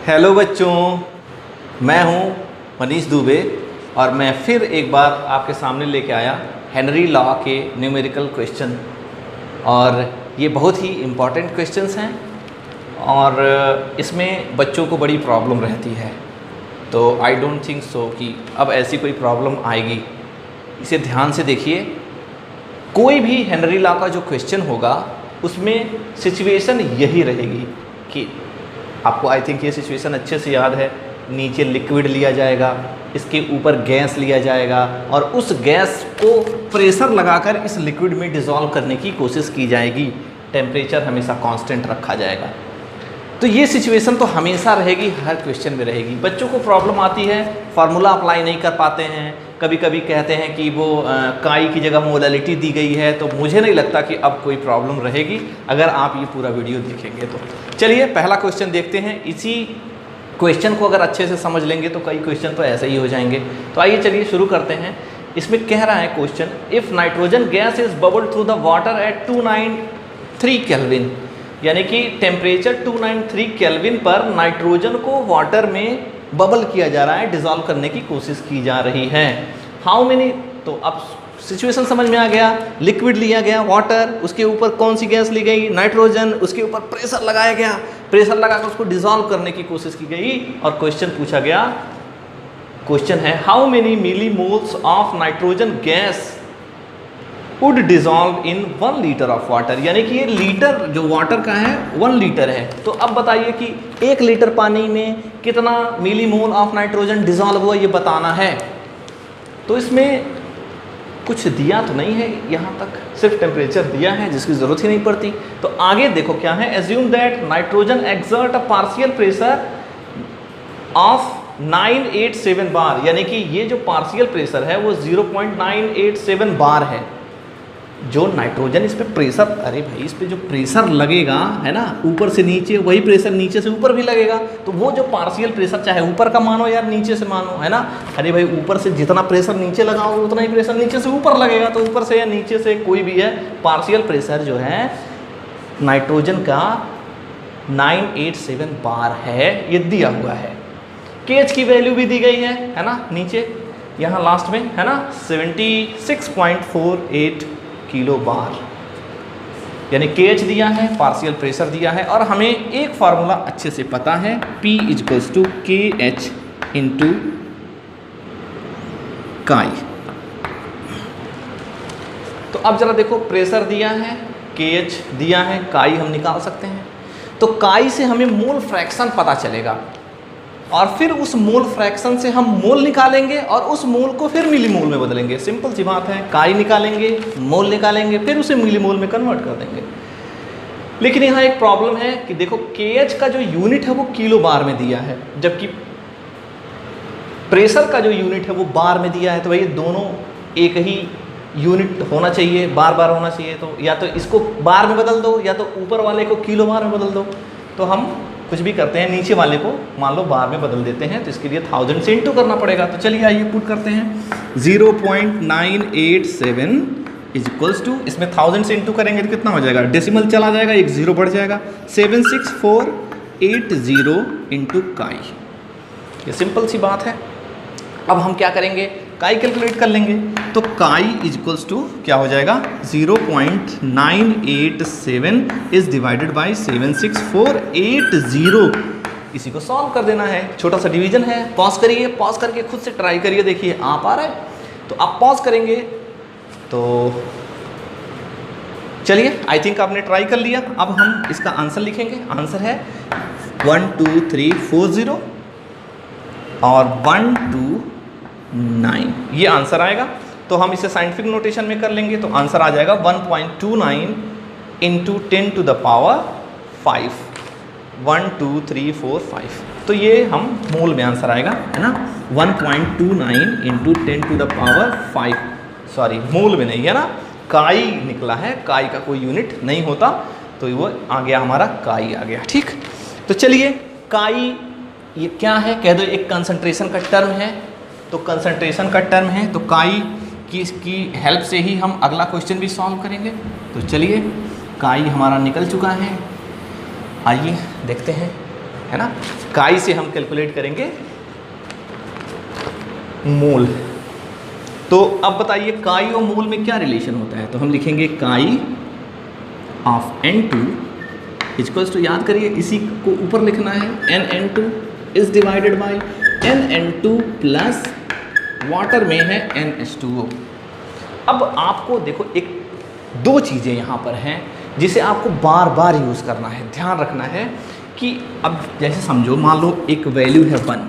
Hello बच्चों, मैं हूं मनीष दुबे और मैं फिर एक बार आपके सामने लेके आया हेनरी लॉ के न्यूमेरिकल क्वेश्चन। और ये बहुत ही इम्पॉर्टेंट क्वेश्चंस हैं और इसमें बच्चों को बड़ी प्रॉब्लम रहती है। तो आई डोंट थिंक सो कि अब ऐसी कोई प्रॉब्लम आएगी। इसे ध्यान से देखिए। कोई भी हेनरी लॉ का जो क्वेश्चन होगा उसमें सिचुएशन यही रहेगी कि आपको आई थिंक ये सिचुएशन अच्छे से याद है। नीचे लिक्विड लिया जाएगा, इसके ऊपर गैस लिया जाएगा और उस गैस को प्रेशर लगाकर इस लिक्विड में डिज़ोल्व करने की कोशिश की जाएगी। टेम्परेचर हमेशा कांस्टेंट रखा जाएगा। तो ये सिचुएशन तो हमेशा रहेगी, हर क्वेश्चन में रहेगी। बच्चों को प्रॉब्लम आती है, फार्मूला अप्लाई नहीं कर पाते हैं, कभी कभी कहते हैं कि वो काई की जगह मोलालिटी दी गई है। तो मुझे नहीं लगता कि अब कोई प्रॉब्लम रहेगी अगर आप ये पूरा वीडियो देखेंगे तो। चलिए पहला क्वेश्चन देखते हैं। इसी क्वेश्चन को अगर अच्छे से समझ लेंगे तो कई क्वेश्चन तो ऐसे ही हो जाएंगे। तो आइए चलिए शुरू करते हैं। इसमें कह रहा है question, if nitrogen gas is bubbled through the water at 293 kelvin, यानी कि टेम्परेचर 293 केल्विन पर नाइट्रोजन को वाटर में बबल किया जा रहा है, डिज़ोल्व करने की कोशिश की जा रही है। हाउ मेनी, तो अब सिचुएशन समझ में आ गया। लिक्विड लिया गया वाटर, उसके ऊपर कौन सी गैस ली गई, नाइट्रोजन, उसके ऊपर प्रेशर लगाया गया, प्रेशर लगाकर उसको डिज़ोल्व करने की कोशिश की गई और क्वेश्चन पूछा गया। क्वेश्चन है how many milli moles of nitrogen gas would dissolve in 1 litre of water, यानी कि ये लीटर जो वाटर का है 1 लीटर है। तो अब बताइए कि 1 लीटर पानी में कितना मिली मोल ऑफ नाइट्रोजन डिज़ोल्व हुआ, ये बताना है। तो इसमें कुछ दिया तो नहीं है, यहाँ तक सिर्फ टेम्परेचर दिया है जिसकी ज़रूरत ही नहीं पड़ती। तो आगे देखो क्या है, assume that nitrogen exert a partial pressure of 987 बार, यानी कि ये जो पार्शियल प्रेशर है वो 0.987 बार है। जो नाइट्रोजन इस पे प्रेशर, अरे भाई इस पे जो प्रेशर लगेगा है ना, ऊपर से नीचे, वही प्रेशर नीचे से ऊपर भी लगेगा। तो वो जो पार्शियल प्रेशर, चाहे ऊपर का मानो या नीचे से मानो, है ना, अरे भाई ऊपर से जितना प्रेशर नीचे लगाओगे उतना ही प्रेशर नीचे से ऊपर लगेगा। तो ऊपर से या नीचे से कोई भी है, पार्शियल प्रेशर जो है नाइट्रोजन का 987 बार है, ये दिया हुआ है। केएच की वैल्यू भी दी गई है ना, नीचे यहाँ लास्ट में है ना 76.48 किलो बार, यानी केएच दिया है, पार्शियल प्रेशर दिया है और हमें एक फार्मूला अच्छे से पता है, P = KH × काई। तो अब जरा देखो, प्रेशर दिया है, KH दिया है, काई हम निकाल सकते हैं। तो काई से हमें मोल फ्रैक्शन पता चलेगा और फिर उस मोल फ्रैक्शन से हम मोल निकालेंगे और उस मोल को फिर मिली मोल में बदलेंगे। सिंपल सी बात है, काई निकालेंगे, मोल निकालेंगे, फिर उसे मिली मोल में कन्वर्ट कर देंगे। लेकिन यहाँ एक प्रॉब्लम है कि देखो केएच का जो यूनिट है वो किलो बार में दिया है, जबकि प्रेशर का जो यूनिट है वो बार में दिया है। तो भाई दोनों एक ही यूनिट होना चाहिए, बार बार होना चाहिए। तो या तो इसको बार में बदल दो या तो ऊपर वाले को किलो बार में बदल दो। तो हम कुछ भी करते हैं, नीचे वाले को मान लो बार में बदल देते हैं। तो इसके लिए 1000 से इंटू करना पड़ेगा। तो चलिए आइए पुट करते हैं। 0.987 = इसमें 1000 से इंटू करेंगे तो कितना हो जाएगा, डेसिमल चला जाएगा, एक जीरो बढ़ जाएगा, 76480 × काई। ये सिंपल सी बात है। अब हम क्या करेंगे, काई कैलकुलेट कर लेंगे। तो काई = क्या हो जाएगा, 0.987 इज डिवाइडेड बाई 76480। इसी को सॉल्व कर देना है। छोटा सा डिवीजन है। पॉज करिए, पॉज करके खुद से ट्राई करिए, देखिए आ पा रहा है। तो आप पॉज करेंगे तो चलिए, आई थिंक आपने ट्राई कर लिया। अब हम इसका आंसर लिखेंगे। आंसर है 12340 और 129, ये आंसर आएगा। तो हम इसे साइंटिफिक नोटेशन में कर लेंगे तो आंसर आ जाएगा 1.29 × 10⁵ 12345। तो ये हम मोल में आंसर आएगा, है ना, 1.29 × 10⁵, सॉरी मोल में नहीं है ना, काई निकला है। काई का कोई यूनिट नहीं होता तो वो आ गया, हमारा काई आ गया। ठीक, तो चलिए काई ये क्या है, कह दो एक कंसंट्रेशन का टर्म है। तो कंसंट्रेशन का टर्म है तो काई की इसकी हेल्प से ही हम अगला क्वेश्चन भी सॉल्व करेंगे। तो चलिए काई हमारा निकल चुका है, आइए देखते हैं, है ना। काई से हम कैलकुलेट करेंगे मोल। तो अब बताइए काई और मोल में क्या रिलेशन होता है। तो हम लिखेंगे काई ऑफ N2 इक्वल्स टू, याद करिए इसी को ऊपर लिखना है, NN2 is divided by NN2 plus water में है NH2O। अब आपको देखो एक दो चीज़ें यहाँ पर हैं जिसे आपको बार बार यूज़ करना है, ध्यान रखना है कि अब जैसे समझो मान लो एक वैल्यू है 1,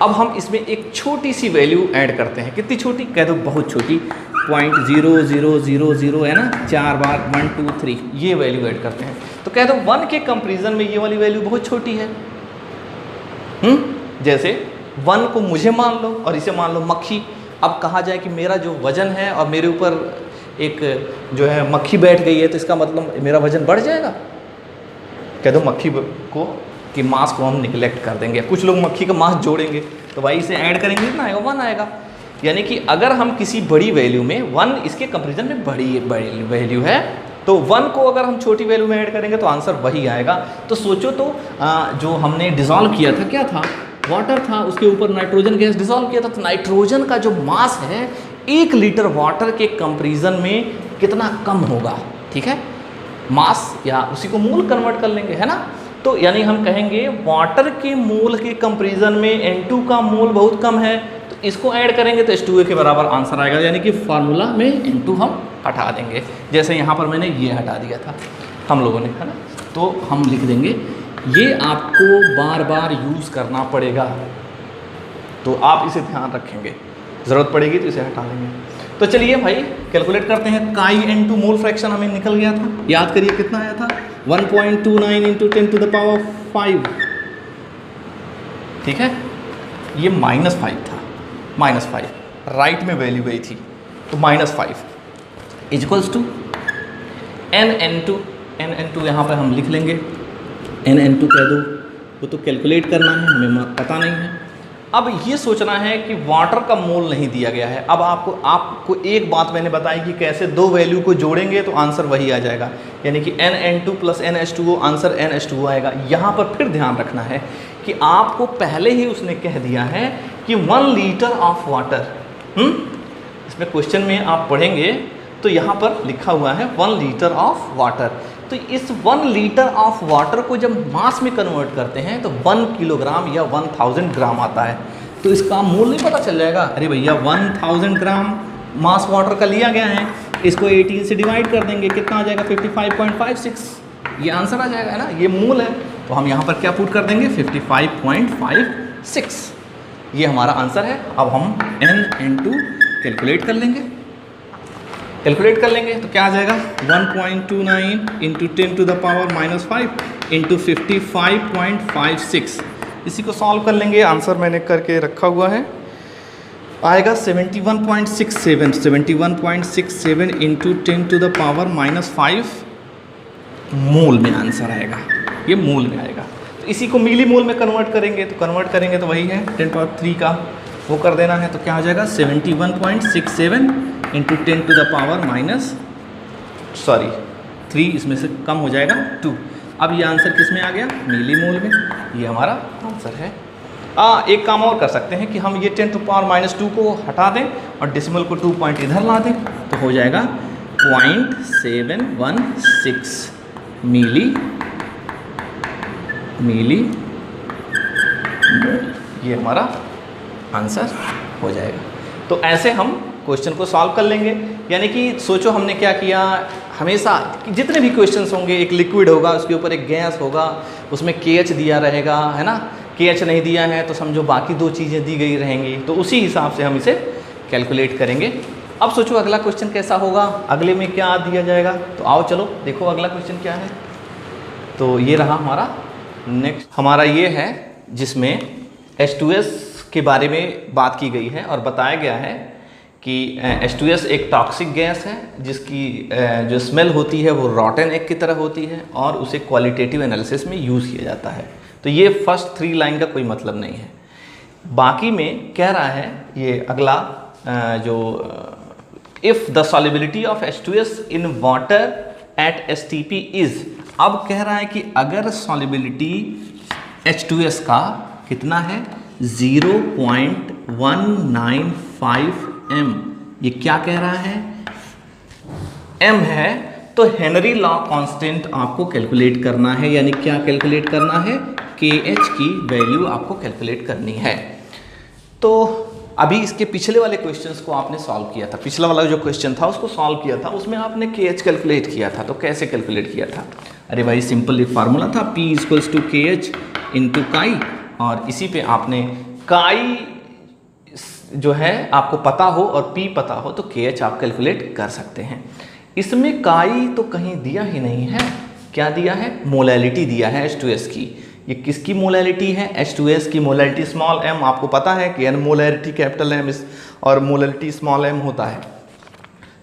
अब हम इसमें एक छोटी सी वैल्यू ऐड करते हैं। कितनी छोटी, कह दो बहुत छोटी, 0.0000 है ना, 4 बार 1 2 3 ये वैल्यू ऐड करते हैं। तो कह दो 1 के कंपैरिजन में ये वाली वैल्यू बहुत छोटी है। जैसे 1 को मुझे मान लो और इसे मान लो मक्खी। अब कहा जाए कि मेरा जो वज़न है और मेरे ऊपर एक जो है मक्खी बैठ गई है, तो इसका मतलब मेरा वज़न बढ़ जाएगा। कह दो मक्खी को कि मास को हम निगलेक्ट कर देंगे। कुछ लोग मक्खी का मास जोड़ेंगे, तो भाई इसे ऐड करेंगे कितना आएगा, 1 आएगा। यानी कि अगर हम किसी बड़ी वैल्यू में 1 इसके कंपैरिजन में बड़ी वैल्यू है, तो 1 को अगर हम छोटी वैल्यू में ऐड करेंगे तो आंसर वही आएगा। तो सोचो तो जो हमने डिज़ोल्व किया था क्या था, वाटर था, उसके ऊपर नाइट्रोजन गैस डिज़ोल्व किया था। तो नाइट्रोजन का जो मास है 1 लीटर वाटर के कंपैरिजन में कितना कम होगा, ठीक है, मास, या उसी को मोल कन्वर्ट कर लेंगे, है ना। तो यानी हम कहेंगे वाटर के मोल के कंपैरिजन में N2 का मोल बहुत कम है, तो इसको ऐड करेंगे तो H2O के बराबर आंसर आएगा। यानी कि फार्मूला में N2 हम हटा देंगे, जैसे यहाँ पर मैंने ये हटा दिया था हम लोगों ने, है ना। तो हम लिख देंगे, ये आपको बार बार यूज़ करना पड़ेगा, तो आप इसे ध्यान रखेंगे, ज़रूरत पड़ेगी तो इसे हटा लेंगे। तो चलिए भाई कैलकुलेट करते हैं। काई N2 मोल फ्रैक्शन हमें निकल गया था, याद करिए कितना आया था, 1.29 × 10⁵, ठीक है। ये -5 था, -5 राइट में वैल्यू गई थी, तो -5 इक्वल्स टू NN2 यहाँ पर हम लिख लेंगे, NN2 कह दो, वो तो कैलकुलेट करना है, हमें पता नहीं है। अब ये सोचना है कि वाटर का मोल नहीं दिया गया है। अब आपको एक बात मैंने बताई कि कैसे दो वैल्यू को जोड़ेंगे तो आंसर वही आ जाएगा, यानी कि NN2 plus NH2O, answer NH2O आएगा। यहाँ पर फिर ध्यान रखना है कि आपको पहले ही उसने कह दिया है कि 1 लीटर ऑफ वाटर, इसमें क्वेश्चन में आप पढ़ेंगे तो यहाँ पर लिखा हुआ है 1 लीटर ऑफ वाटर। तो इस 1 लीटर ऑफ वाटर को जब मास में कन्वर्ट करते हैं तो 1 किलोग्राम या 1000 ग्राम आता है। तो इसका मूल नहीं पता चल जाएगा, अरे भैया 1000 ग्राम मास वाटर का लिया गया है, इसको 18 से डिवाइड कर देंगे, कितना आ जाएगा 55.56, ये आंसर आ जाएगा, है ना, ये मूल है। तो हम यहाँ पर क्या पुट कर देंगे 55.56, ये हमारा आंसर है। अब हम NN2 कैलकुलेट कर लेंगे, तो क्या आ जाएगा 1.29 × 10⁻⁻5 × 55.56। इसी को सॉल्व कर लेंगे, आंसर मैंने करके रखा हुआ है, आएगा 71.67 × 10⁻5 मोल में आंसर आएगा, ये मोल में आएगा। तो इसी को मिली मोल में कन्वर्ट करेंगे, तो वही है 10⁻3 का वो कर देना है। तो क्या आ जाएगा 71.67 × 10⁻3, इसमें से कम हो जाएगा 2। अब ये आंसर किस में आ गया, मिली मोल में, ये हमारा आंसर है। एक काम और कर सकते हैं कि हम ये 10⁻2 को हटा दें और डेसिमल को 2 पॉइंट इधर ला दें, तो हो जाएगा 0.716 मिली ये हमारा आंसर हो जाएगा। तो ऐसे हम क्वेश्चन को सॉल्व कर लेंगे। यानी कि सोचो हमने क्या किया, हमेशा जितने भी क्वेश्चंस होंगे, एक लिक्विड होगा, उसके ऊपर एक गैस होगा, उसमें KH दिया रहेगा, है ना, KH नहीं दिया है तो समझो बाकी 2 चीज़ें दी गई रहेंगी, तो उसी हिसाब से हम इसे कैलकुलेट करेंगे। अब सोचो अगला क्वेश्चन कैसा होगा, अगले में क्या दिया जाएगा। तो आओ चलो देखो अगला क्वेश्चन क्या है। तो ये रहा हमारा नेक्स्ट, हमारा ये है जिसमें H2S के बारे में बात की गई है और बताया गया है कि H2S एक टॉक्सिक गैस है जिसकी जो स्मेल होती है वो रॉटन एग की तरह होती है और उसे क्वालिटेटिव एनालिसिस में यूज़ किया जाता है। तो ये फर्स्ट 3 लाइन का कोई मतलब नहीं है। बाकी में कह रहा है ये अगला जो if the solubility of H2S in water at STP is, अब कह रहा है कि अगर सॉल्युबिलिटी H2S का कितना है 0.195 m। ये क्या कह रहा है m है। तो हेनरी लॉ कांस्टेंट आपको कैलकुलेट करना है, यानी क्या कैलकुलेट करना है KH की वैल्यू आपको कैलकुलेट करनी है। तो अभी इसके पिछले वाले क्वेश्चंस को आपने सॉल्व किया था, पिछला वाला जो क्वेश्चन था उसको सॉल्व किया था, उसमें आपने KH कैलकुलेट किया था। तो कैसे कैलकुलेट किया था? अरे भाई सिंपल एक फार्मूला था P equals to KH into chi, और इसी पे आपने काई जो है आपको पता हो और P पता हो तो KH आप कैलकुलेट कर सकते हैं। इसमें काई तो कहीं दिया ही नहीं है, क्या दिया है? मोलैलिटी दिया है H2S की। ये किसकी मोलैलिटी है? H2S की मोलैलिटी स्मॉल m। आपको पता है कि n मोलैलिटी कैपिटल M और मोलैलिटी स्मॉल m होता है।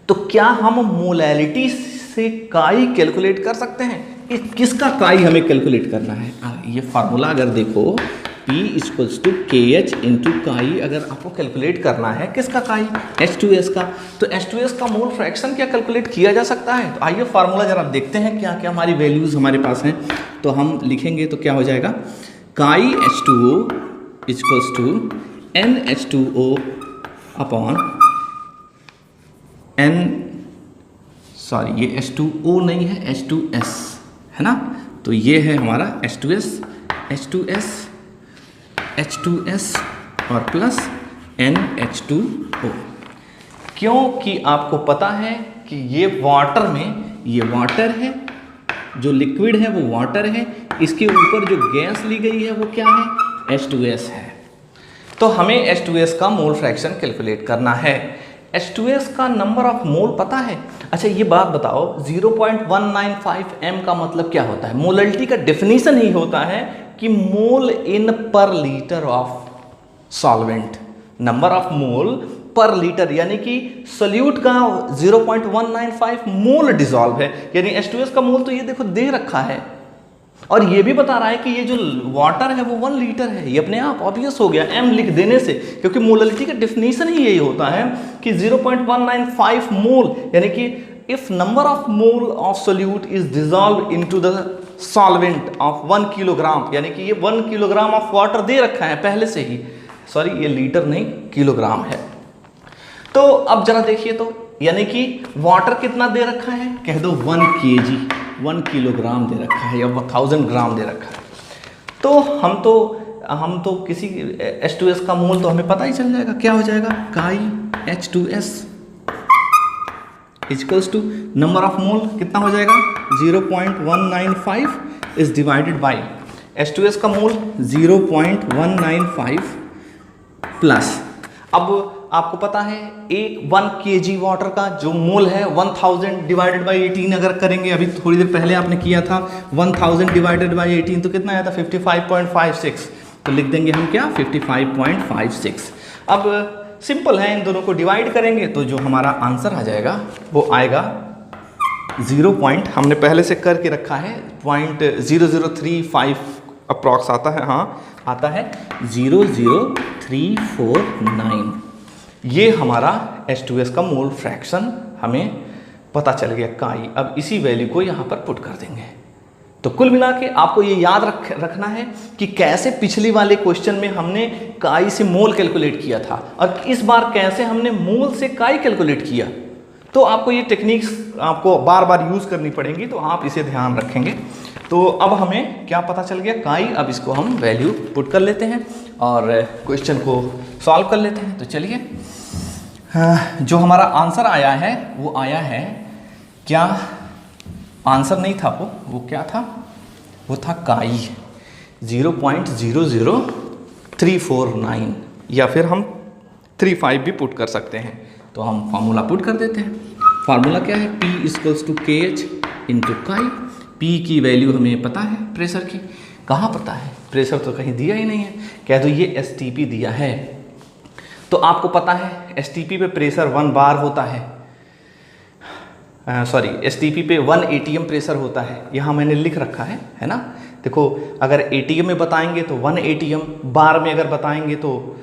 तो क्या हम मोलैलिटी से काई कैलकुलेट कर सकते हैं? किसका काई हमें कैलकुलेट करना है? ये फार्मूला अगर देखो P equals to KH into chi, अगर आपको कैलकुलेट करना है किसका काई? H2S का। तो H2S का मोल फ्रैक्शन क्या कैलकुलेट किया जा सकता है? तो आइए फार्मूला जरा देखते हैं क्या क्या हमारी वैल्यूज़ हमारे पास हैं। तो हम लिखेंगे तो क्या हो जाएगा, काई H2O equals to NH2O upon ये H2O नहीं है, H2S है ना। तो ये है हमारा H2S और प्लस NH2O। क्योंकि आपको पता है कि ये वाटर में, ये वाटर है, जो लिक्विड है वो वाटर है, इसके ऊपर जो गैस ली गई है वो क्या है? H2S है। तो हमें H2S का मोल फ्रैक्शन कैलकुलेट करना है। H2S का नंबर ऑफ मोल पता है? अच्छा ये बात बताओ, 0.195 m का मतलब क्या होता है? मोलैलिटी का डेफिनेशन ही होता है कि मोल इन पर litre of solvent, number of मोल पर लीटर, यानी कि सोल्यूट का 0.195 मोल डिसॉल्व है, यानी H2S का मोल तो ये देखो दे रखा है, और ये भी बता रहा है कि ये जो वाटर है वो 1 लीटर है। ये अपने आप ऑब्वियस हो गया m लिख देने से, क्योंकि मोलैलिटी का डेफिनेशन ही यही होता है कि 0.195 मोल, यानी कि if number of mole of solute is dissolve into the solvent of 1 kilogram, यानी कि ये 1 किलोग्राम ऑफ वाटर दे रखा है पहले से ही, सॉरी ये लीटर नहीं किलोग्राम है। तो अब जरा देखिए, तो यानी कि वाटर कितना दे रखा है? कह दो 1 kg, 1 किलोग्राम दे रखा है या 1000 ग्राम दे रखा है। तो हम तो किसी H2S का मोल तो हमें पता ही चल जाएगा, क्या हो जाएगा? काई H2S equals to number of मोल कितना हो जाएगा? 0.195 इज डिवाइडेड बाई H2S का मोल 0.195 प्लस, अब आपको पता है 1 kg वाटर का जो मोल है 1000 डिवाइडेड बाई 18 अगर करेंगे, अभी थोड़ी देर पहले आपने किया था 1000 डिवाइडेड बाई 18 तो कितना आया था? 55.56। तो लिख देंगे हम क्या? 55.56। अब सिंपल है, इन दोनों को डिवाइड करेंगे तो जो हमारा आंसर आ जाएगा वो आएगा 0. हमने पहले से करके रखा है 0.0035 अप्रॉक्स आता है, हाँ आता है 00349। ये हमारा H2S का मोल फ्रैक्शन हमें पता चल गया काई। अब इसी वैल्यू को यहाँ पर पुट कर देंगे। तो कुल मिला के आपको ये याद रखना है कि कैसे पिछली वाले क्वेश्चन में हमने काई से मोल कैलकुलेट किया था और इस बार कैसे हमने मोल से काई कैलकुलेट किया। तो आपको ये टेक्निक्स आपको बार बार यूज़ करनी पड़ेंगी, तो आप इसे ध्यान रखेंगे। तो अब हमें क्या पता चल गया? काई। अब इसको हम वैल्यू पुट कर लेते हैं और क्वेश्चन को सॉल्व कर लेते हैं। तो चलिए, जो हमारा आंसर आया है वो आया है, क्या आंसर नहीं था वो क्या था? वो था काई 0.00349, या फिर हम 35 भी पुट कर सकते हैं। तो हम फार्मूला पुट कर देते हैं। फार्मूला क्या है? P equals to KH into chi. P की वैल्यू हमें पता है, प्रेशर की कहाँ पता है? प्रेशर तो कहीं दिया ही नहीं है। कह दो ये STP दिया है, तो आपको पता है STP पे प्रेशर 1 बार होता है, सॉरी STP पे 1 ATM प्रेशर होता है। यहाँ मैंने लिख रखा है ना। देखो अगर ATM में बताएंगे तो 1 ATM, बार में अगर बताएंगे तो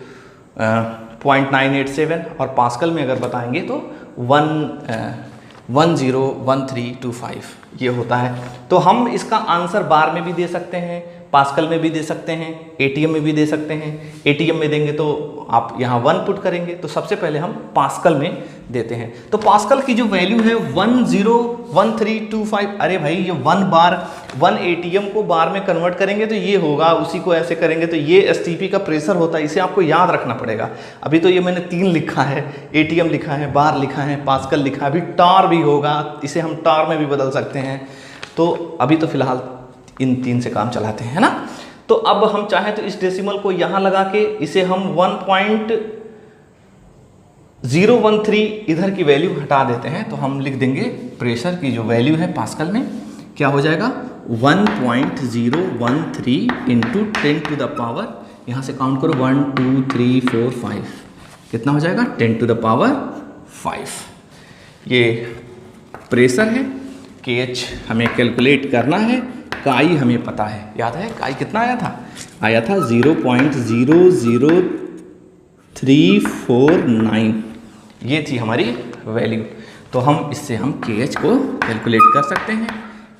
0.987 और पास्कल में अगर बताएंगे तो 101325 ये होता है। तो हम इसका आंसर बार में भी दे सकते हैं, पास्कल में भी दे सकते हैं, एटीएम में भी दे सकते हैं। एटीएम में देंगे तो आप यहाँ 1 पुट करेंगे, तो सबसे पहले हम पास्कल में देते हैं। तो पास्कल की जो वैल्यू है 101325, अरे भाई ये 1 बार 1 एटीएम को बार में कन्वर्ट करेंगे तो ये होगा, उसी को ऐसे करेंगे तो ये एसटीपी का प्रेशर होता है, इसे आपको याद रखना पड़ेगा। अभी तो ये मैंने 3 लिखा है, एटीएम लिखा है, बार लिखा है, पास्कल लिखा है, अभी टार भी होगा, इसे हम टार में भी बदल सकते हैं। तो अभी तो फिलहाल इन 3 से काम चलाते हैं, है ना। तो अब हम चाहें तो इस डेसिमल को यहाँ लगा के इसे हम 1.013 इधर की वैल्यू हटा देते हैं, तो हम लिख देंगे प्रेशर की जो वैल्यू है पास्कल में क्या हो जाएगा 1.013 इंटू 10 टू द पावर, यहाँ से काउंट करो 1 2 3 4 5, कितना हो जाएगा 10 टू द पावर 5। ये प्रेशर है, KH हमें कैलकुलेट करना है, काई हमें पता है, याद है काई कितना आया था, 0.00349, ये थी हमारी वैल्यू। तो हम इससे हम KH को कैलकुलेट कर सकते हैं।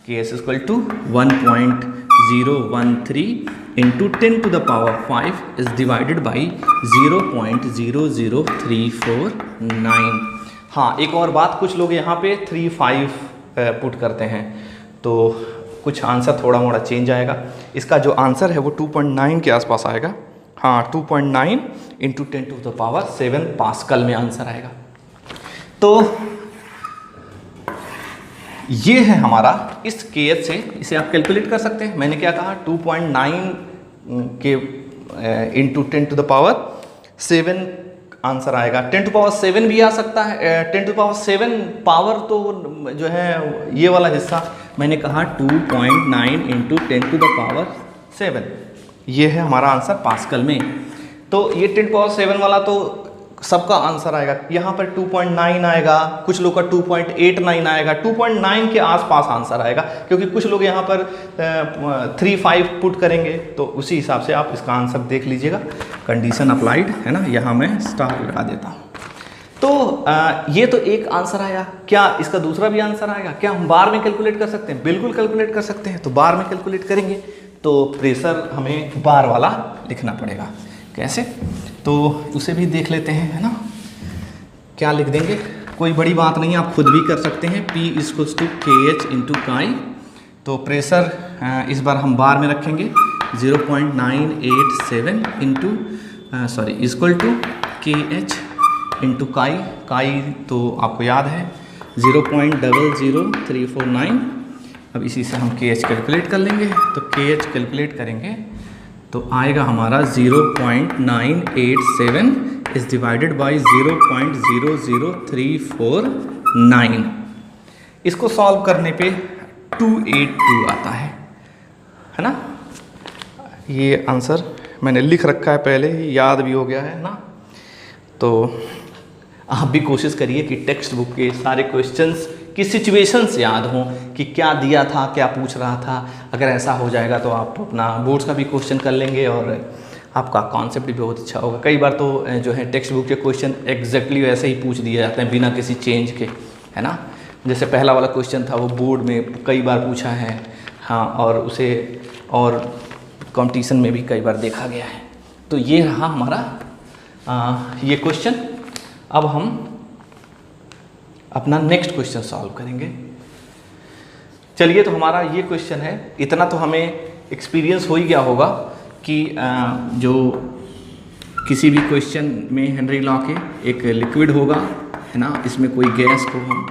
KH equal to 1.013 into 10 to the power 5 is divided by 0.00349। हाँ, एक और बात, कुछ लोग यहाँ पे 35 पुट करते हैं, तो कुछ आंसर थोड़ा मोड़ा चेंज आएगा। इसका जो आंसर है वो 2.9 के आसपास आएगा। हाँ, 2.9 into 10 to the power 7 pascal में आंसर आएगा। तो ये है हमारा इस KH से, इसे आप कैलकुलेट कर सकते हैं। मैंने क्या कहा 2.9 के into 10 to the power 7 answer आएगा। 10 टू पावर 7 भी आ सकता है। 10 टू पावर 7 पावर तो जो है ये वाला हिस्सा मैंने कहा 2.9 इंटू 10 टू द पावर 7, ये है हमारा आंसर पास्कल में। तो ये 10 टू पावर 7 वाला तो सबका आंसर आएगा। यहाँ पर 2.9 आएगा, कुछ लोग का 2.89 आएगा, 2.9 के आसपास आंसर आएगा, क्योंकि कुछ लोग यहाँ पर 35 पुट करेंगे, तो उसी हिसाब से आप इसका आंसर देख लीजिएगा। कंडीशन अप्लाइड है ना, यहाँ मैं स्टार लगा देता हूँ। तो ये तो एक आंसर आया। क्या इसका दूसरा भी आंसर आएगा? क्या हम बार में कैलकुलेट कर सकते हैं? बिल्कुल कैलकुलेट कर सकते हैं। तो बार में कैलकुलेट करेंगे तो प्रेशर हमें बार वाला लिखना पड़ेगा। कैसे? तो उसे भी देख लेते हैं, है ना। क्या लिख देंगे? कोई बड़ी बात नहीं, आप खुद भी कर सकते हैं। P equals to KH into chi. तो प्रेशर इस बार हम बार में रखेंगे 0.987 into equal to KH into chi. Chi तो आपको याद है 0.00349। अब इसी से हम KH कैलकुलेट कर लेंगे। तो KH कैलकुलेट करेंगे तो आएगा हमारा 0.987 इज डिवाइडेड बाई 0.00349। इसको सॉल्व करने पे 282 आता है ना। ये आंसर मैंने लिख रखा है पहले ही, याद भी हो गया है ना। तो आप भी कोशिश करिए कि टेक्स्ट बुक के सारे क्वेश्चंस की सिचुएशंस याद हों कि क्या दिया था, क्या पूछ रहा था। अगर ऐसा हो जाएगा तो आप अपना बोर्ड्स का भी क्वेश्चन कर लेंगे और आपका कॉन्सेप्ट भी बहुत अच्छा होगा। कई बार तो जो है टेक्स्ट बुक के क्वेश्चन एग्जैक्टली वैसे ही पूछ दिए जाते हैं बिना किसी चेंज के, है ना। जैसे पहला वाला क्वेश्चन था वो बोर्ड में कई बार पूछा है, हाँ, और उसे और कॉम्पिटिशन में भी कई बार देखा गया है। तो ये रहा हमारा ये क्वेश्चन। अब हम अपना नेक्स्ट क्वेश्चन सॉल्व करेंगे। चलिए, तो हमारा ये क्वेश्चन है। इतना तो हमें एक्सपीरियंस हो ही गया होगा कि जो किसी भी क्वेश्चन में हेनरी लॉ के एक लिक्विड होगा, है ना, इसमें कोई गैस को हम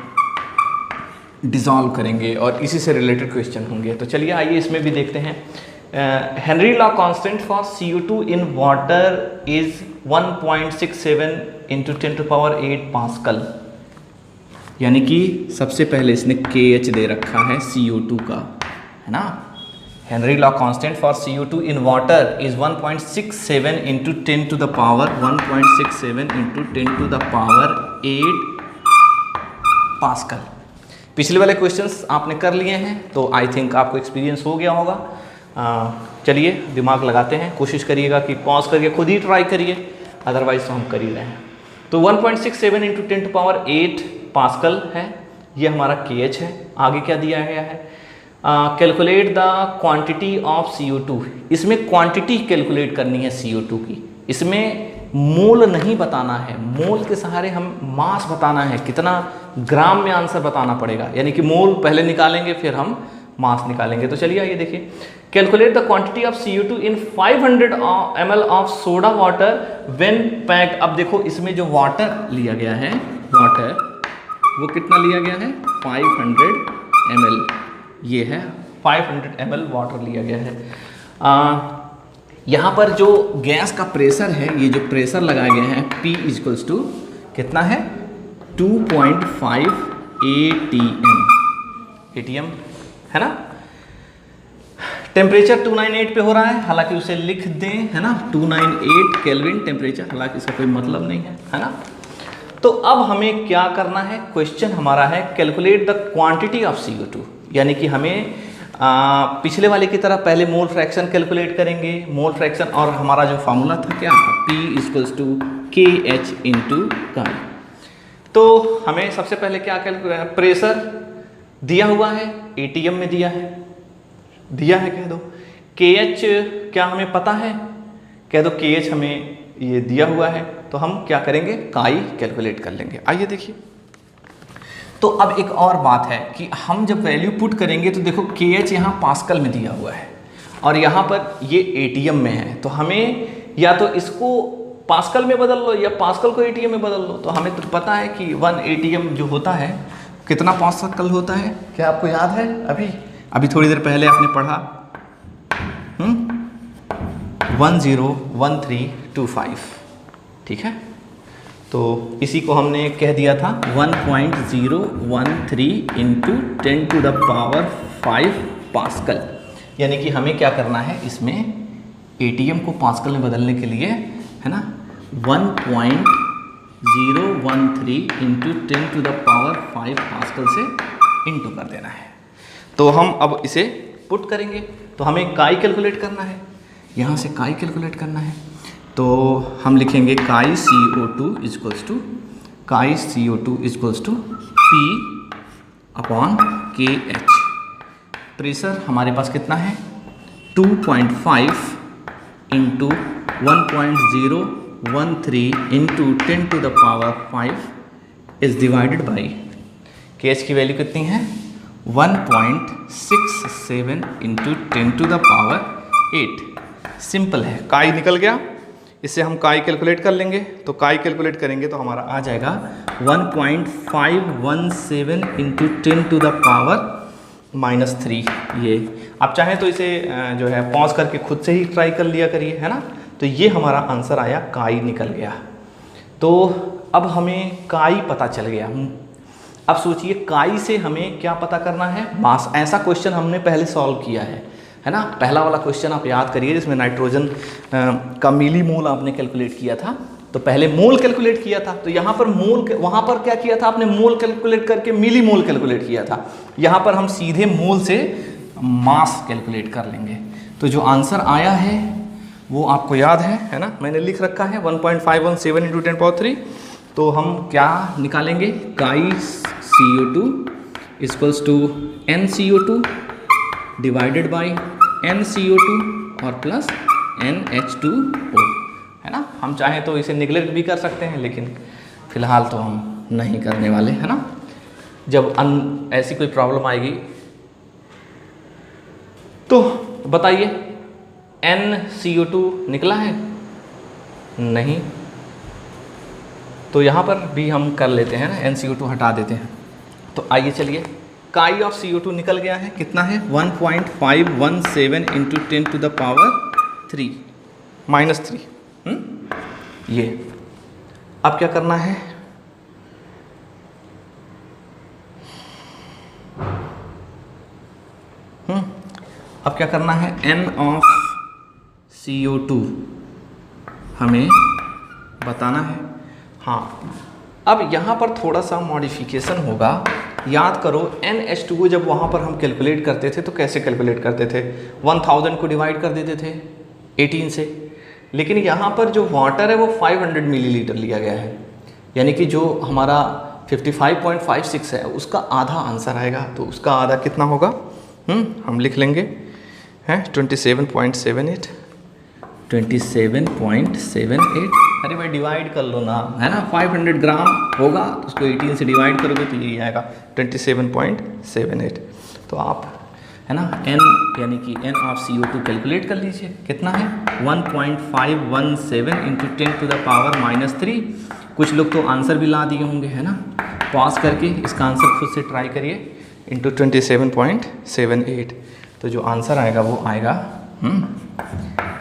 डिसॉल्व करेंगे और इसी से रिलेटेड क्वेश्चन होंगे। तो चलिए आइए इसमें भी देखते हैं। Henry law constant for CO2 in water is 1.67 into 10 to power 8 pascal. यानी कि सबसे पहले इसने KH दे रखा है CO2 का, है ना। Henry law constant for CO2 in water is 1.67 into 10 to the power 1.67 into 10 to the power 8 pascal. पिछले वाले क्वेश्चंस आपने कर लिए हैं, तो आई थिंक आपको एक्सपीरियंस हो गया होगा। चलिए दिमाग लगाते हैं, कोशिश करिएगा कि पॉज करके खुद ही ट्राई करिए, अदरवाइज तो हम कर ही रहे हैं। तो 1.67 इंटू 10 टू पावर 8 पास्कल है, ये हमारा KH है। आगे क्या दिया गया है calculate the quantity of CO2। इसमें क्वांटिटी कैलकुलेट करनी है CO2 की, इसमें मोल नहीं बताना है। मोल के सहारे हम मास बताना है, कितना ग्राम में आंसर बताना पड़ेगा, यानी कि मोल पहले निकालेंगे फिर हम मास निकालेंगे। तो चलिए आइए देखिए, calculate the quantity of CO2 in 500 ml of soda water when packed. अब देखो इसमें जो वाटर लिया गया है, वाटर वो कितना लिया गया है, 500 ml, ये है 500 ml वाटर लिया गया है। यहाँ पर जो गैस का प्रेशर है, ये जो प्रेशर लगाया गया है P इक्वल्स टू कितना है, 2.5 ATM है ना। टेम्परेचर 298 पे हो रहा है, हालांकि उसे लिख दें, है ना, 298 केल्विन टेम्परेचर, हालांकि इसका कोई मतलब नहीं है ना। तो अब हमें क्या करना है, क्वेश्चन हमारा है calculate the quantity of CO2, यानी कि हमें पिछले वाले की तरह पहले मोल फ्रैक्शन कैलकुलेट करेंगे। मोल फ्रैक्शन और हमारा जो फार्मूला था क्या, P equals to KH into chi. तो हमें सबसे पहले क्या कैलकुलेट, प्रेशर दिया हुआ है, ATM में दिया है कह दो। KH क्या हमें पता है, कह दो KH हमें ये दिया हुआ है, तो हम क्या करेंगे, काई कैलकुलेट कर लेंगे। आइए देखिए, तो अब एक और बात है कि हम जब वैल्यू पुट करेंगे तो देखो KH यहाँ पास्कल में दिया हुआ है और यहाँ पर ये ATM में है, तो हमें या तो इसको पास्कल में बदल लो या पास्कल को ATM में बदल लो। तो हमें तो पता है कि 1 ATM जो होता है कितना पास्कल होता है, क्या आपको याद है, अभी थोड़ी देर पहले आपने पढ़ा 101325, ठीक है। तो इसी को हमने कह दिया था 1.013 into 10 to the power 5 pascal, यानी कि हमें क्या करना है, इसमें ATM को पास्कल में बदलने के लिए, है ना, 1.013 into 10 to the power 5 pascal से इंटू कर देना है। तो हम अब इसे पुट करेंगे, तो हमें काई कैलकुलेट करना है, यहाँ से काई कैलकुलेट करना है। तो हम लिखेंगे काई CO2 equals to P upon KH। Pressure हमारे पास कितना है, 2.5 into 1.013 into 10 to the power 5 is divided by KH की वैल्यू कितनी है, 1.67 into 10 to the power 8। Simple है, काई निकल गया, इससे हम काई कैलकुलेट कर लेंगे। तो काई कैलकुलेट करेंगे तो हमारा आ जाएगा 1.517 इंटू 10 टू द पावर -3। ये आप चाहें तो इसे जो है पॉज करके खुद से ही ट्राई कर लिया करिए, है ना। तो ये हमारा आंसर आया, काई निकल गया। तो अब हमें काई पता चल गया। अब सोचिए काई से हमें क्या पता करना है, मास। ऐसा क्वेश्चन हमने पहले सॉल्व किया है ना। पहला वाला क्वेश्चन आप याद करिए जिसमें नाइट्रोजन का मिली मोल आपने कैलकुलेट किया था। तो पहले मोल कैलकुलेट किया था, तो यहाँ पर मोल, वहाँ पर क्या किया था आपने, मोल कैलकुलेट करके मिली मोल कैलकुलेट किया था। यहाँ पर हम सीधे मोल से मास कैलकुलेट कर लेंगे। तो जो आंसर आया है वो आपको याद है ना, मैंने लिख रखा है 1.517 इंटू 10 पावर 3। तो हम क्या निकालेंगे, काई CO2 equals to NCO2 divided by NCO2 और प्लस NH2O, है ना। हम चाहें तो इसे निगलेक्ट भी कर सकते हैं, लेकिन फिलहाल तो हम नहीं करने वाले, है ना। जब ऐसी कोई प्रॉब्लम आएगी तो बताइए, NCO2 निकला है, नहीं, तो यहाँ पर भी हम कर लेते हैं ना, NCO2 हटा देते हैं। तो आइए चलिए, काई ऑफ CO2 निकल गया है, कितना है 1.517 इंटू 10 टू द पावर 3 -3। ये अब क्या करना है, अब क्या करना है, N ऑफ CO2 हमें बताना है। हाँ, अब यहाँ पर थोड़ा सा मॉडिफिकेशन होगा। याद करो NH2 जब वहाँ पर हम कैलकुलेट करते थे तो कैसे कैलकुलेट करते थे, 1000 को डिवाइड कर देते थे 18 से, लेकिन यहाँ पर जो वाटर है वो 500 मिलीलीटर लिया गया है, यानी कि जो हमारा 55.56 है उसका आधा आंसर आएगा। तो उसका आधा कितना होगा, हम लिख लेंगे हैं 27.78 27.78। अरे भाई डिवाइड कर लो ना, है ना, 500 ग्राम होगा तो उसको 18 से डिवाइड करोगे तो यही आएगा 27.78। तो आप, है ना, n यानी कि n ऑफ CO2 कैलकुलेट कर लीजिए, कितना है 1.517 इंटू 10⁻³ कुछ लोग तो आंसर भी ला दिए होंगे, है ना, पॉज करके इसका आंसर खुद से ट्राई करिए, इंटू 27.78। तो जो आंसर आएगा वो आएगा,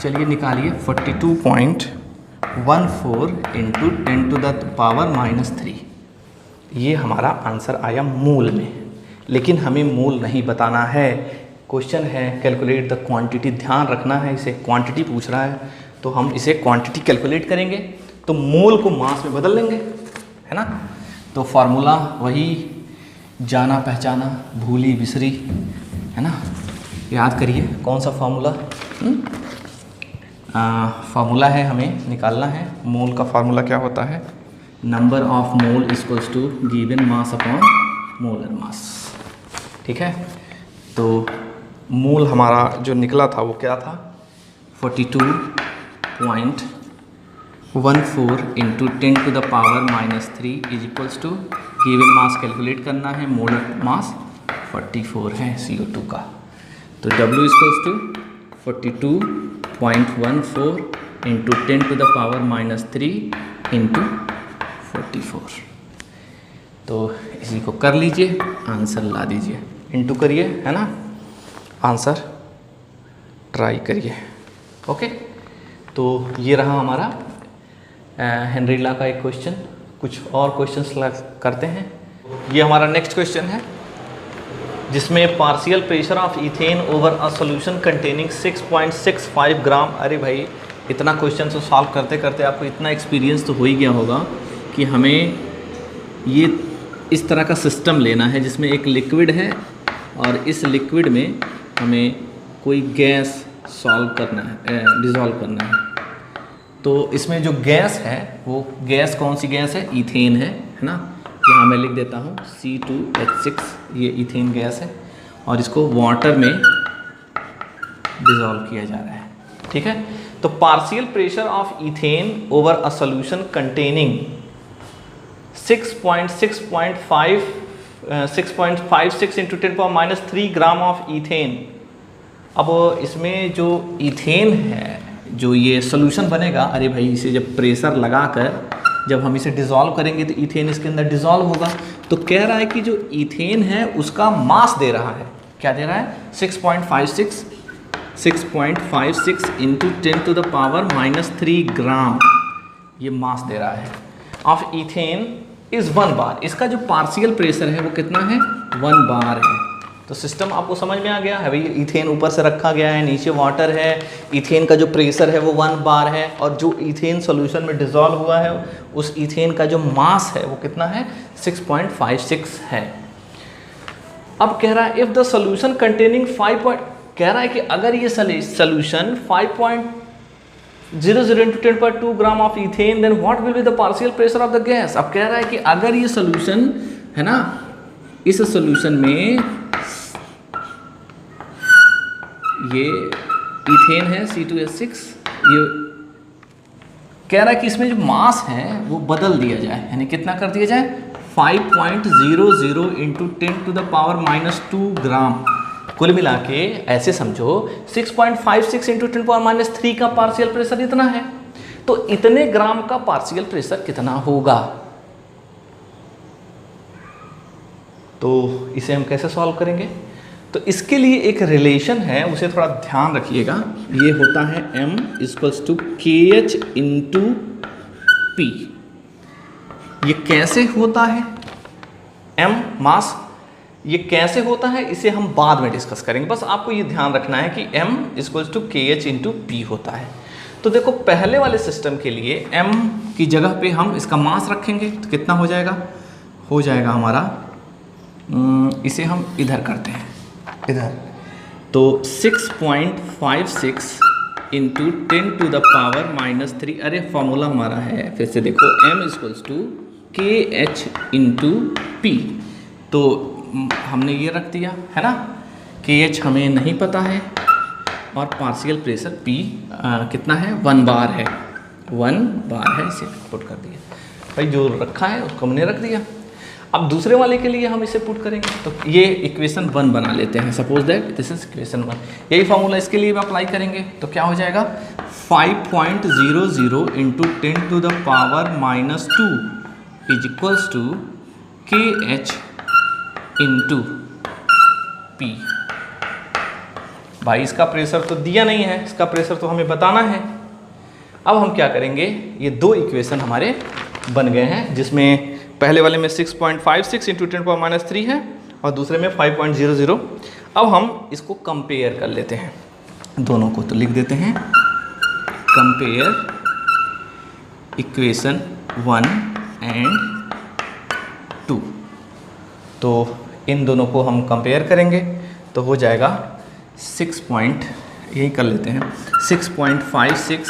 चलिए निकालिए, 42.14 इंटू 10⁻³ ये हमारा आंसर आया मूल में। लेकिन हमें मूल नहीं बताना है, क्वेश्चन है कैलकुलेट द क्वांटिटी, ध्यान रखना है, इसे क्वांटिटी पूछ रहा है तो हम इसे क्वांटिटी कैलकुलेट करेंगे तो मूल को मास में बदल लेंगे, है ना। तो फार्मूला वही जाना पहचाना भूली बिसरी, है ना, याद करिए कौन सा फार्मूला, फार्मूला है हमें निकालना है, मोल का फार्मूला क्या होता है, number of mole equals to given mass upon molar mass, ठीक है। तो मोल हमारा जो निकला था वो क्या था, 42.14 into 10⁻³ is equals to given mass calculate करना है, मोलर मास 44 है CO2 का। तो W equals to 42.14 into 10⁻³ into 44। तो इसी को कर लीजिए, आंसर ला दीजिए, इंटू करिए, है ना, आंसर ट्राई करिए। ओके, तो ये रहा हमारा हेनरी लॉ का एक क्वेश्चन। कुछ और क्वेश्चंस करते हैं। ये हमारा नेक्स्ट क्वेश्चन है जिसमें partial pressure of ethane over a solution containing 6.65 ग्राम। अरे भाई इतना क्वेश्चन तो सॉल्व करते करते आपको इतना एक्सपीरियंस तो हो ही गया होगा कि हमें ये इस तरह का सिस्टम लेना है जिसमें एक लिक्विड है और इस लिक्विड में हमें कोई गैस सॉल्व करना है, डिज़ोल्व करना है। तो इसमें जो गैस है वो गैस कौन सी गैस है, इथेन है ना। यहाँ मैं लिख देता हूँ C2H6, ये इथेन गैस है और इसको वाटर में डिज़ोल्व किया जा रहा है, ठीक है। तो partial pressure of ethane over a solution containing 6.56 into 10⁻³ gram of ethane. अब इसमें जो इथेन है, जो ये सॉल्यूशन बनेगा, अरे भाई इसे जब प्रेशर लगाकर जब हम इसे डिज़ोल्व करेंगे तो इथेन इसके अंदर डिज़ोल्व होगा। तो कह रहा है कि जो इथेन है उसका मास दे रहा है, क्या दे रहा है, 6.56 इंटू 10⁻³ ग्राम, ये मास दे रहा है ऑफ इथेन इज़ 1 बार। इसका जो पार्शियल प्रेशर है वो कितना है, 1 बार है। तो सिस्टम आपको समझ में आ गया है भाई, इथेन ऊपर से रखा गया है, नीचे वाटर है, इथेन का जो प्रेशर है वो 1 बार है और जो इथेन सॉल्यूशन में डिज़ोल्व हुआ है उस इथेन का जो मास है वो कितना है, 6.56 है। अब कह रहा है इफ़ द सॉल्यूशन कंटेनिंग कह रहा है कि अगर ये solution 5.00 into 10⁻² gram of ethane then what will be the partial pressure of the gas. अब कह रहा है कि अगर ये सॉल्यूशन है ना, इस सॉल्यूशन में ये इथेन है C2H6, ये कह रहा है कि इसमें जो मास है वो बदल दिया जाए, यानी कितना कर दिया जाए, 5.00 इंटू 10⁻² ग्राम। कुल मिला के ऐसे समझो 6.56 इंटू 10⁻³ का पार्शियल प्रेशर इतना है, तो इतने ग्राम का पार्शियल प्रेशर कितना होगा। तो इसे हम कैसे सॉल्व करेंगे, तो इसके लिए एक रिलेशन है, उसे थोड़ा ध्यान रखिएगा। ये होता है M equals to KH into P। ये कैसे होता है, M मास, ये कैसे होता है इसे हम बाद में डिस्कस करेंगे। बस आपको ये ध्यान रखना है कि M equals to KH into P होता है। तो देखो पहले वाले सिस्टम के लिए M की जगह पे हम इसका मास रखेंगे तो कितना हो जाएगा, हो जाएगा हमारा, इसे हम इधर करते हैं, इधर, तो 6.56 इंटू 10⁻³ अरे फॉर्मूला हमारा है, फिर से देखो M equals to KH into P। तो हमने ये रख दिया है ना, KH हमें नहीं पता है और पार्शियल प्रेशर P कितना है 1 बार है, 1 बार है, इसे पुट कर दिया भाई, जो रखा है उसको हमने रख दिया। अब दूसरे वाले के लिए हम इसे पुट करेंगे, तो ये इक्वेशन 1 बना लेते हैं, suppose that this is equation 1। यही फॉर्मूला इसके लिए भी अप्लाई करेंगे, तो क्या हो जाएगा 5.00 into 10⁻² is equals to KH into P। भाई इसका प्रेशर तो दिया नहीं है, इसका प्रेशर तो हमें बताना है। अब हम क्या करेंगे, ये दो इक्वेशन हमारे बन गए हैं, जिसमें पहले वाले में 6.56 इंटू 10⁻³ है और दूसरे में 5.00। अब हम इसको कंपेयर कर लेते हैं दोनों को, तो लिख देते हैं कंपेयर इक्वेशन 1 एंड 2। तो इन दोनों को हम कंपेयर करेंगे तो हो जाएगा 6 कर लेते हैं 6.56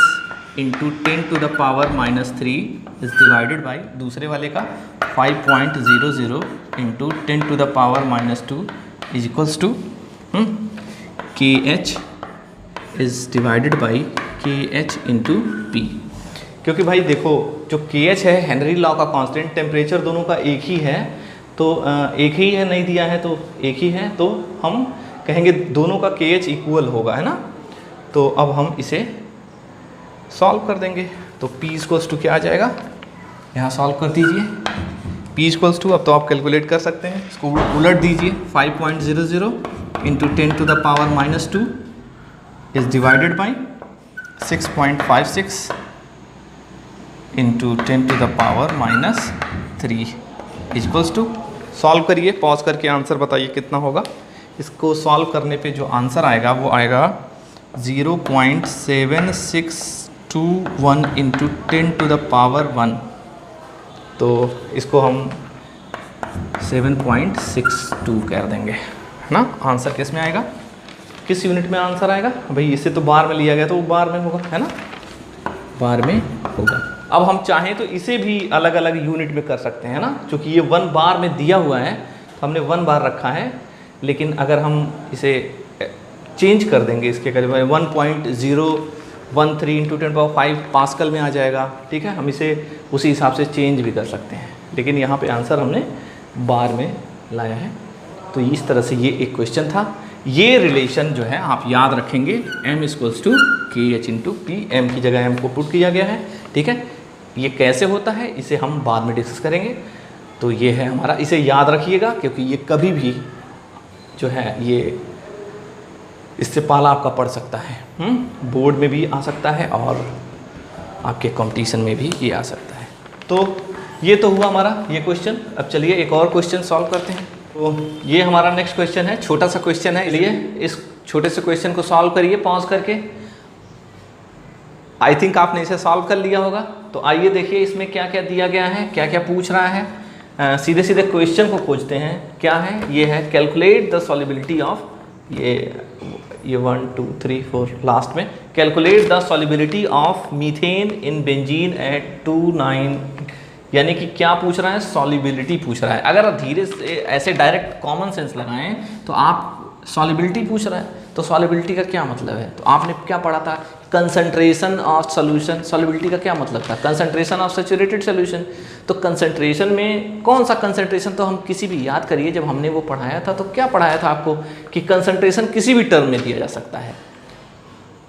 इंटू 10⁻³ इज डिवाइडेड बाई दूसरे वाले का 5.00 into 10⁻² is equals to KH is divided by KH into P। क्योंकि भाई देखो जो KH है हेनरी लॉ का कांस्टेंट, टेम्परेचर दोनों का एक ही है, तो एक ही है, नहीं दिया है तो एक ही है, तो हम कहेंगे दोनों का KH इक्वल होगा, है ना। तो अब हम इसे सॉल्व कर देंगे, तो P इक्वल्स टू क्या आ जाएगा, यहाँ सॉल्व कर दीजिए। P इक्वल्स टू अब तो आप कैलकुलेट कर सकते हैं, इसको उलट दीजिए 5.00 into 10⁻² is divided by 6.56 into 10⁻³ equals to. Solve करिए, पॉज करके आंसर बताइए कितना होगा। इसको सॉल्व करने पे जो आंसर आएगा वो आएगा 0.7621 इंटू 10⁻⁻1। तो इसको हम 7.62 कर देंगे, है ना। आंसर किस में आएगा, किस यूनिट में आंसर आएगा भाई, इससे तो बार में लिया गया तो वो बार में होगा, है ना, बार में होगा। अब हम चाहें तो इसे भी अलग अलग यूनिट में कर सकते हैं ना, क्योंकि ये 1 बार में दिया हुआ है तो हमने 1 बार रखा है, लेकिन अगर हम इसे चेंज कर देंगे इसके करीब 1.013 इंटू 10⁵ पास्कल में आ जाएगा, ठीक है। हम इसे उसी हिसाब से चेंज भी कर सकते हैं, लेकिन यहाँ पे आंसर हमने बार में लाया है। तो इस तरह से ये एक क्वेश्चन था। ये रिलेशन जो है आप याद रखेंगे, m equals to KH into P, m की जगह m को पुट किया गया है, ठीक है। ये कैसे होता है इसे हम बाद में डिस्कस करेंगे। तो ये है हमारा, इसे याद रखिएगा क्योंकि ये कभी भी जो है ये इससे पहला आपका पढ़ सकता है, बोर्ड में भी आ सकता है और आपके कंपटीशन में भी ये आ सकता है। तो ये तो हुआ हमारा ये क्वेश्चन। अब चलिए एक और क्वेश्चन सॉल्व करते हैं। तो ये हमारा नेक्स्ट क्वेश्चन है, छोटा सा क्वेश्चन है, इसलिए इस छोटे से क्वेश्चन को सॉल्व करिए पॉज करके। आई थिंक आपने इसे सॉल्व कर लिया होगा। तो आइए देखिए इसमें क्या क्या दिया गया है, क्या क्या पूछ रहा है। सीधे सीधे क्वेश्चन को खोजते हैं। क्या है, ये है कैलकुलेट द सॉल्युबिलिटी ऑफ, ये 1 2 3 4 लास्ट में, calculate the solubility of methane in benzene at 29, यानी कि क्या पूछ रहा है, सॉल्युबिलिटी पूछ रहा है। अगर आप धीरे से ऐसे डायरेक्ट कॉमन सेंस लगाएं तो आप सॉल्युबिलिटी पूछ रहा है, तो सॉल्युबिलिटी का क्या मतलब है। तो आपने क्या पढ़ा था, कंसंट्रेशन ऑफ सॉल्यूशन। सॉल्युबिलिटी का क्या मतलब था, कंसंट्रेशन ऑफ सैचुरेटेड सॉल्यूशन। तो कंसंट्रेशन में कौन सा कंसंट्रेशन, तो हम किसी भी याद करिए जब हमने वो पढ़ाया था तो क्या पढ़ाया था आपको कि कंसंट्रेशन किसी भी टर्म में दिया जा सकता है।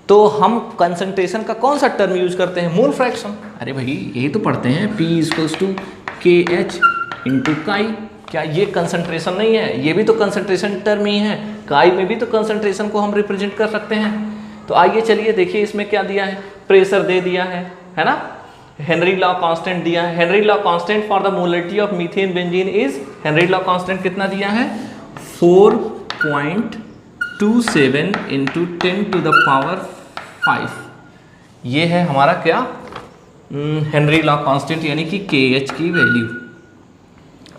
तो हम कंसंट्रेशन का कौन सा टर्म यूज करते हैं, मोल फ्रैक्शन। अरे भाई यही तो पढ़ते हैं, P equals to KH into chi. क्या ये कंसंट्रेशन नहीं है, ये भी तो कंसंट्रेशन टर्म ही है। काई में भी तो कंसंट्रेशन को हम रिप्रेजेंट कर सकते हैं। तो आइए चलिए देखिए इसमें क्या दिया है, प्रेशर दे दिया है ना, हेनरी लॉ कांस्टेंट दिया है। Henry law constant for the molarity of methane benzene is, Henry law constant कितना दिया है, 4.27 इंटू 10⁵। ये है हमारा क्या, हेनरी लॉ कांस्टेंट यानी कि KH की वैल्यू,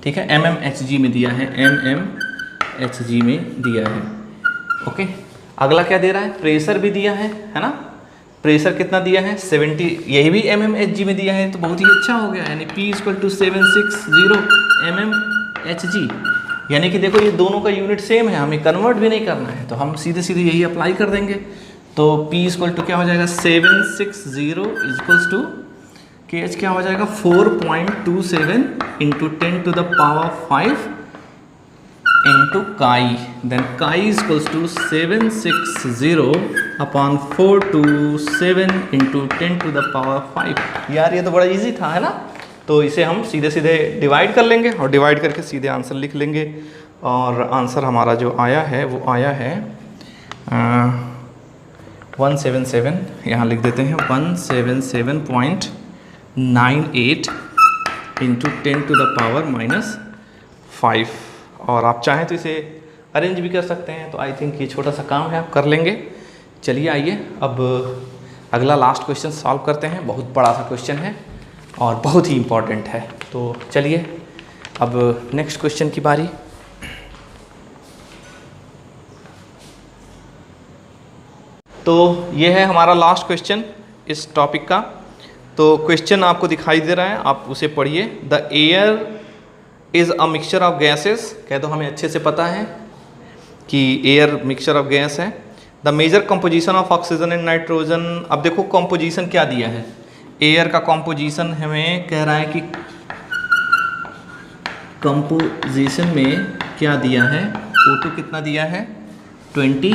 ठीक है। mmHg में दिया है, mmHg में दिया है, ओके। अगला क्या दे रहा है, प्रेशर भी दिया है ना। प्रेशर कितना दिया है, 70, यही भी mmHg में दिया है, तो बहुत ही अच्छा हो गया। यानी P इक्वल टू 760 mmHg। यानी कि देखो ये दोनों का यूनिट सेम है, हमें कन्वर्ट भी नहीं करना है, तो हम सीधे सीधे यही अप्लाई कर देंगे। तो P इक्वल टू क्या हो जाएगा 760 इक्वल्स टू KH क्या हो जाएगा 4.27 into 10 to the power 5 into chi, then chi equals to 760 upon 427 into 10 to the power 5। यार ये तो बड़ा इजी था, है ना। तो इसे हम सीधे सीधे डिवाइड कर लेंगे और डिवाइड करके सीधे आंसर लिख लेंगे। और आंसर हमारा जो आया है वो आया है 177, यहाँ लिख देते हैं 177.98 इंटू 10 टू द पावर -5। और आप चाहें तो इसे अरेंज भी कर सकते हैं, तो आई थिंक ये छोटा सा काम है, आप कर लेंगे। चलिए आइए अब अगला लास्ट क्वेश्चन सॉल्व करते हैं। बहुत बड़ा सा क्वेश्चन है और बहुत ही इम्पॉर्टेंट है। तो चलिए अब नेक्स्ट क्वेश्चन की बारी। तो ये है हमारा लास्ट क्वेश्चन इस टॉपिक का। तो क्वेश्चन आपको दिखाई दे रहा है, आप उसे पढ़िए। The air is a mixture of gases, कह दो हमें अच्छे से पता है कि एयर मिक्सचर ऑफ गैस है। The major composition of oxygen and nitrogen. अब देखो कंपोजिशन क्या दिया है, एयर का कंपोजिशन हमें कह रहा है कि कंपोजिशन में क्या दिया है, O2 कितना दिया है 20,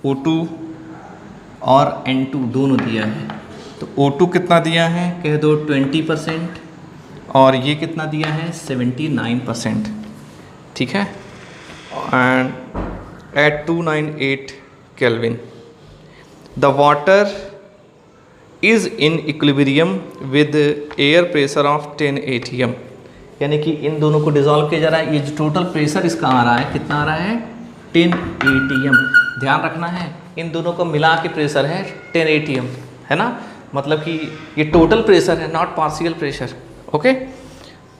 O2 और N2 दोनों दिया है। तो O2 कितना दिया है कह दो 20% और ये कितना दिया है 79%, ठीक है। And at 298 kelvin the water is in equilibrium with air pressure of 10 atm। यानी कि इन दोनों को डिज़ोल्व किया जा रहा है। ये जो टोटल प्रेशर इसका आ रहा है कितना आ रहा है 10 atm। ध्यान रखना है इन दोनों को मिला के प्रेशर है 10 atm, है ना। मतलब कि ये टोटल प्रेशर है, नॉट पार्शियल प्रेशर। ओके,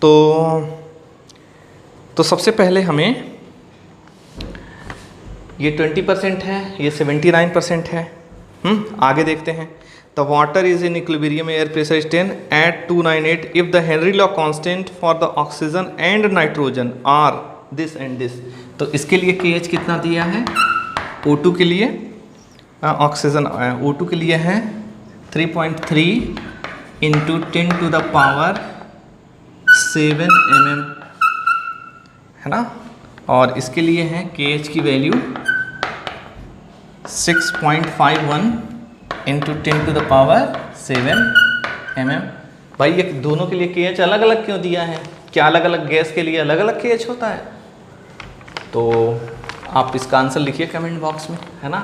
तो सबसे पहले हमें ये 20% है, ये 79% है। आगे देखते हैं। The water is in equilibrium, air pressure is 10 at 298 if the Henry law constant for the oxygen and nitrogen are this and this. तो इसके लिए KH कितना दिया है O2 के लिए, ऑक्सीजन O2 के लिए है 3.3 into 10 to the power 7 mm, है ना। और इसके लिए है KH की value 6.51 into 10 to the power 7 mm। भाई ये दोनों के लिए KH अलग अलग क्यों दिया है, क्या अलग अलग गैस के लिए अलग अलग KH होता है? तो आप इसका आंसर लिखिए कमेंट बॉक्स में, है ना।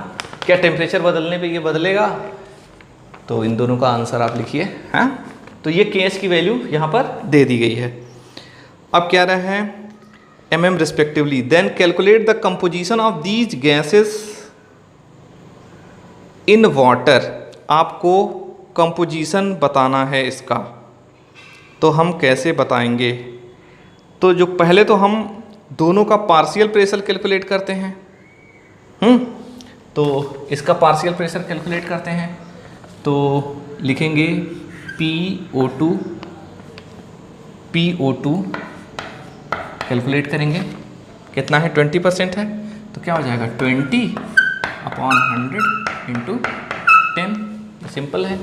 क्या टेम्परेचर बदलने पे ये बदलेगा? तो इन दोनों का आंसर आप लिखिए। हाँ, तो ये KH की वैल्यू यहाँ पर दे दी गई है। अब क्या रहा है mm respectively. Then calculate the composition of these gases in water. आपको कंपोजिशन बताना है इसका, तो हम कैसे बताएंगे? तो जो पहले तो हम दोनों का पार्शियल प्रेशर कैलकुलेट करते हैं। तो इसका पार्शियल प्रेशर कैलकुलेट करते हैं, तो लिखेंगे PO2 कैलकुलेट करेंगे, कितना है 20% है, तो क्या हो जाएगा 20/100 इंटू 10। सिंपल है।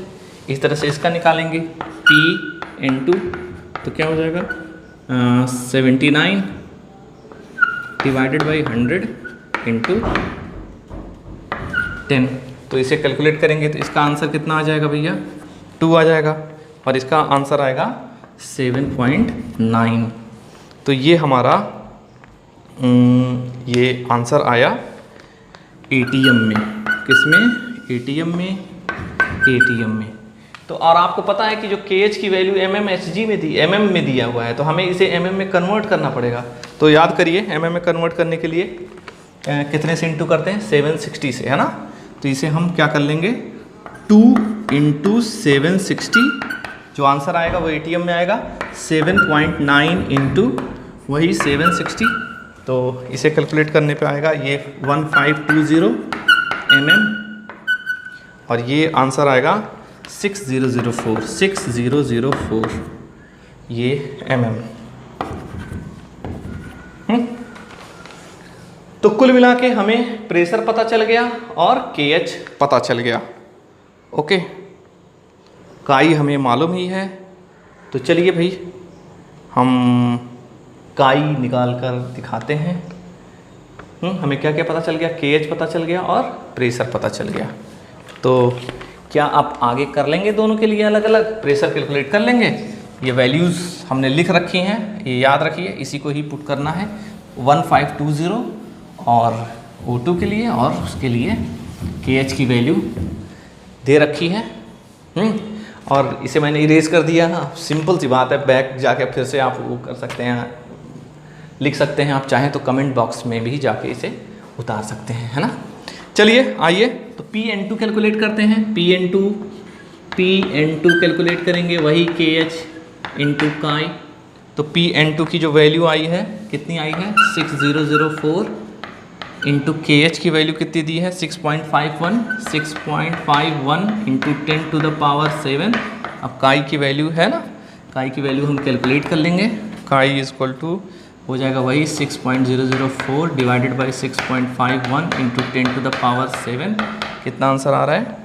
इस तरह से इसका निकालेंगे P इंटू, तो क्या हो जाएगा 79 डिवाइडेड बाई 100 इंटू 10। तो इसे कैलकुलेट करेंगे तो इसका आंसर कितना आ जाएगा भैया 2 आ जाएगा, और इसका आंसर आएगा 7.9। तो ये हमारा ये आंसर आया ATM में। किसमें? ATM में। तो और आपको पता है कि जो KH की वैल्यू mmHg में थी, mm में दिया हुआ है, तो हमें इसे mm में कन्वर्ट करना पड़ेगा। तो याद करिए mm में कन्वर्ट करने के लिए कितने से इंटू करते हैं 760 से, है ना। तो इसे हम क्या कर लेंगे 2 इंटू 760, जो आंसर आएगा वो ATM में आएगा 7.9 इंटू वही 760। तो इसे कैलकुलेट करने पे आएगा ये 1520 mm, और ये आंसर आएगा 6004 ये mm। तो कुल मिला के हमें प्रेशर पता चल गया और KH पता चल गया। ओके, काई हमें मालूम ही है। तो चलिए भाई हम काई निकाल कर दिखाते हैं। हमें क्या क्या पता चल गया, KH पता चल गया और प्रेशर पता चल गया। तो क्या आप आगे कर लेंगे दोनों के लिए अलग अलग प्रेशर कैलकुलेट कर लेंगे? ये वैल्यूज़ हमने लिख रखी हैं, ये याद रखिए, इसी को ही पुट करना है 1520 और O2 के लिए, और उसके लिए KH की वैल्यू दे रखी है। और इसे मैंने इरेज कर दिया। हाँ, सिंपल सी बात है, बैक जाके फिर से आप वो कर सकते हैं, लिख सकते हैं। आप चाहें तो कमेंट बॉक्स में भी जाके इसे उतार सकते हैं, है ना। चलिए आइए तो Pn2 कैलकुलेट करते हैं। Pn2 कैलकुलेट करेंगे, वही KH इंटू काई। तो Pn2 की जो वैल्यू आई है, कितनी आई है 6004 इंटू KH की वैल्यू कितनी दी है 6.51 इंटू 10 टू द पावर 7। अब काई की वैल्यू है ना, काई की वैल्यू हम कैलकुलेट कर लेंगे। काई इज इक्वल टू हो जाएगा वही 6.004 divided by 6.51 into 10 to the power 7। कितना आंसर आ रहा है?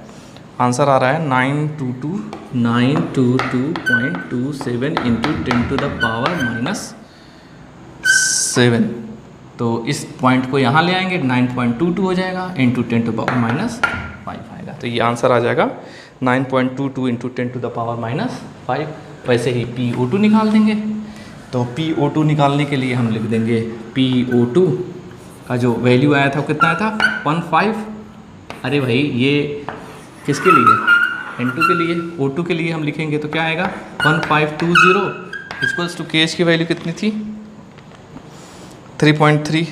आंसर आ रहा है 922.27 इंटू 10 टू द पावर -7। तो इस पॉइंट को यहाँ ले आएंगे, 9.22 हो जाएगा इंटू 10 टू पावर -5 आएगा। तो ये आंसर आ जाएगा 9.22 इंटू 10 टू द पावर -5। वैसे ही PO2 निकाल देंगे। तो PO2 निकालने के लिए हम लिख देंगे PO2 का जो वैल्यू आया था वो कितना आया था 15। अरे भाई ये किसके लिए? N2 के लिए। O2 के लिए हम लिखेंगे तो क्या आएगा 1520 इक्वल्स टू KH की वैल्यू कितनी थी 3.3।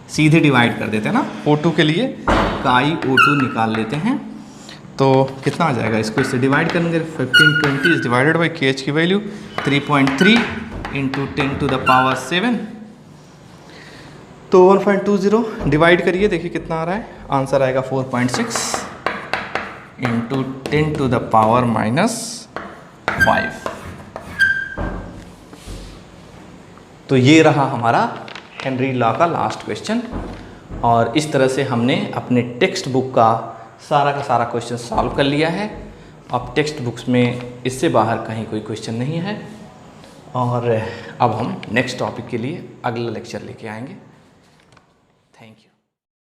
सीधे डिवाइड कर देते हैं ना। O2 के लिए काई O2 निकाल लेते हैं तो कितना आ जाएगा, इसको इससे डिवाइड करेंगे। 1520 इज डिवाइडेड बाई KH की value 3.3 into 10 to the power 7। तो 1.20 डिवाइड करिए, देखिए कितना आ रहा है। आंसर आएगा 4.6 इंटू 10 टू द पावर -5। तो ये रहा हमारा हेनरी लॉ का लास्ट क्वेश्चन। और इस तरह से हमने अपने टेक्स्ट बुक का सारा क्वेश्चन सॉल्व कर लिया है। अब टेक्स्ट बुक्स में इससे बाहर कहीं कोई क्वेश्चन नहीं है। और अब हम नेक्स्ट टॉपिक के लिए अगला लेक्चर लेके आएंगे।